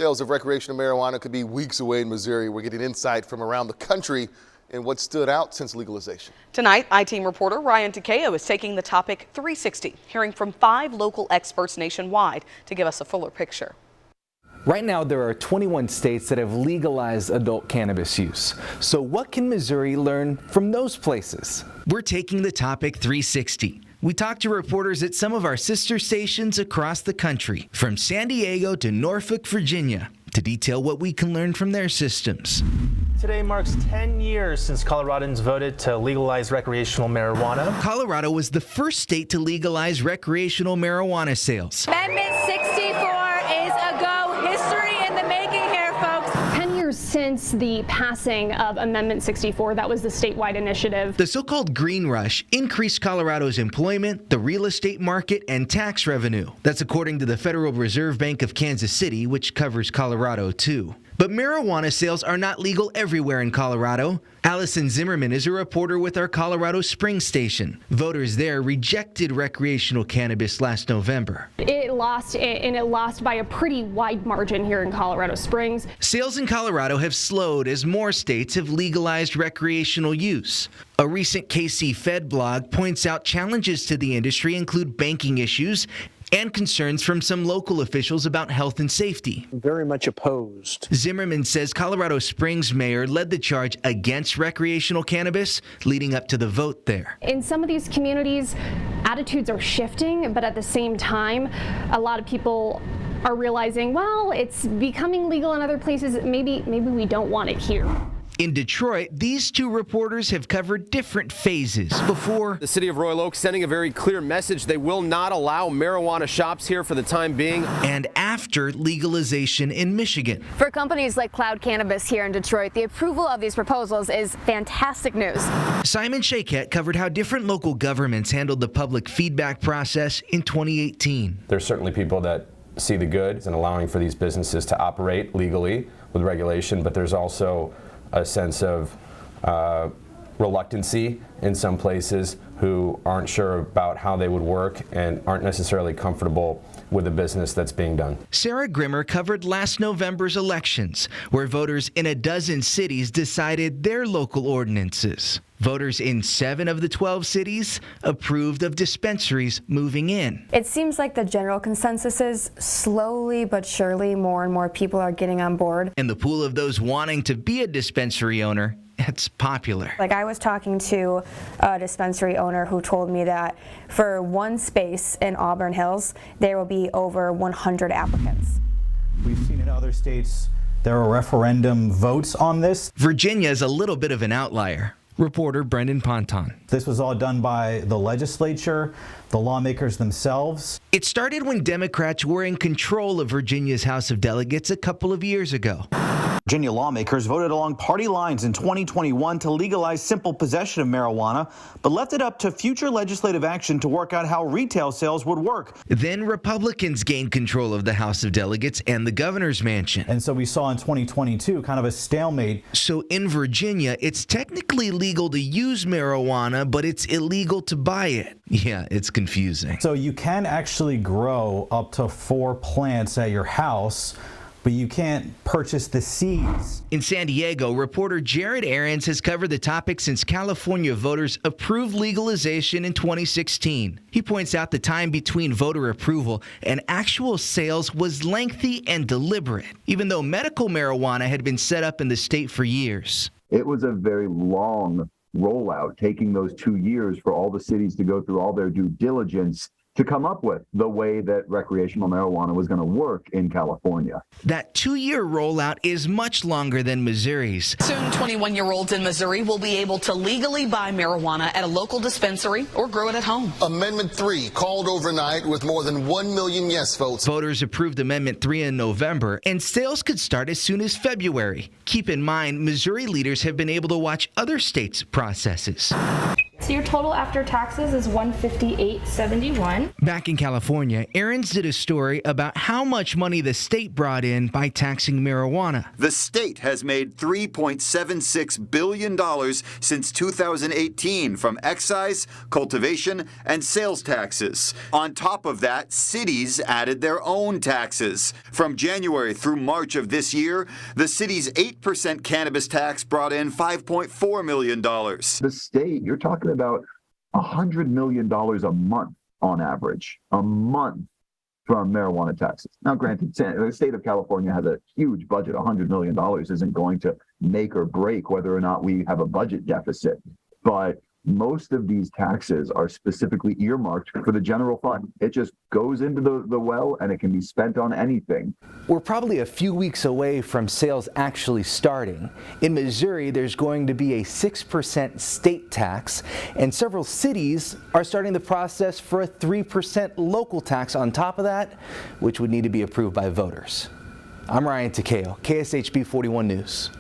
Sales of recreational marijuana could be weeks away in Missouri. We're getting insight from around the country and what stood out since legalization. Tonight, I-Team reporter Ryan Takeo is taking the topic 360, hearing from 5 local experts nationwide to give us a fuller picture. Right now, there are 21 states that have legalized adult cannabis use. So what can Missouri learn from those places? We're taking the topic 360. We talked to reporters at some of our sister stations across the country, from San Diego to Norfolk, Virginia, to detail what we can learn from their systems. Today marks 10 years since Coloradans voted to legalize recreational marijuana. Colorado was the first state to legalize recreational marijuana sales. Amendment 64 is a go. History in the making here, folks. 10 years since the passing of Amendment 64, that was the statewide initiative. The so-called green rush increased Colorado's employment, the real estate market, and tax revenue. That's according to the Federal Reserve Bank of Kansas City, which covers Colorado too. But marijuana sales are not legal everywhere in Colorado. Allison Zimmerman is a reporter with our Colorado Springs station. Voters there rejected recreational cannabis last November. It lost by a pretty wide margin here in Colorado Springs. Sales in Colorado have slowed as more states have legalized recreational use. A recent KC Fed blog points out challenges to the industry include banking issues and concerns from some local officials about health and safety. Very much opposed. Zimmerman says Colorado Springs mayor led the charge against recreational cannabis leading up to the vote there. In some of these communities, attitudes are shifting, but at the same time, a lot of people are realizing, well, it's becoming legal in other places. Maybe we don't want it here. In Detroit, these two reporters have covered different phases before. The city of Royal Oak sending a very clear message. They will not allow marijuana shops here for the time being. And after legalization in Michigan. For companies like Cloud Cannabis here in Detroit, the approval of these proposals is fantastic news. Simon Shaquette covered how different local governments handled the public feedback process in 2018. There's certainly people that see the good in allowing for these businesses to operate legally with regulation, but there's also a sense of reluctancy in some places who aren't sure about how they would work and aren't necessarily comfortable with the business that's being done. Sarah Grimmer covered last November's elections, where voters in a dozen cities decided their local ordinances. Voters in 7 of the 12 cities approved of dispensaries moving in. It seems like the general consensus is slowly but surely more and more people are getting on board. And the pool of those wanting to be a dispensary owner, it's popular. Like I was talking to a dispensary owner who told me that for one space in Auburn Hills, there will be over 100 applicants. We've seen in other states there are referendum votes on this. Virginia is a little bit of an outlier. Reporter Brendan Ponton. This was all done by the legislature, the lawmakers themselves. It started when Democrats were in control of Virginia's House of Delegates a couple of years ago. Virginia lawmakers voted along party lines in 2021 to legalize simple possession of marijuana, but left it up to future legislative action to work out how retail sales would work. Then Republicans gained control of the House of Delegates and the governor's mansion. And so we saw in 2022 kind of a stalemate. So in Virginia, it's technically legal to use marijuana, but it's illegal to buy it. Yeah, it's confusing. So you can actually grow up to 4 plants at your house, but you can't purchase the seeds. In San Diego, reporter Jared Aarons has covered the topic since California voters approved legalization in 2016. He points out the time between voter approval and actual sales was lengthy and deliberate, even though medical marijuana had been set up in the state for years. It was a very long rollout, taking those 2 years for all the cities to go through all their due diligence to come up with the way that recreational marijuana was going to work in California. That 2-year rollout is much longer than Missouri's. Soon, 21-year-olds in Missouri will be able to legally buy marijuana at a local dispensary or grow it at home. Amendment 3 called overnight with more than 1 million yes votes. Voters approved Amendment 3 in November, and sales could start as soon as February. Keep in mind, Missouri leaders have been able to watch other states' processes. So your total after taxes is $158.71. Back in California, Aaron's did a story about how much money the state brought in by taxing marijuana. The state has made $3.76 billion since 2018 from excise, cultivation, and sales taxes. On top of that, cities added their own taxes. From January through March of this year, the city's 8% cannabis tax brought in $5.4 million. The state, you're talking about $100 million a month on average, a month from marijuana taxes. Now, granted, the state of California has a huge budget. $100 million isn't going to make or break whether or not we have a budget deficit. But most of these taxes are specifically earmarked for the general fund. It just goes into the well and it can be spent on anything. We're probably a few weeks away from sales actually starting. In Missouri, there's going to be a 6% state tax, and several cities are starting the process for a 3% local tax on top of that, which would need to be approved by voters. I'm Ryan Takeo, KSHB 41 News.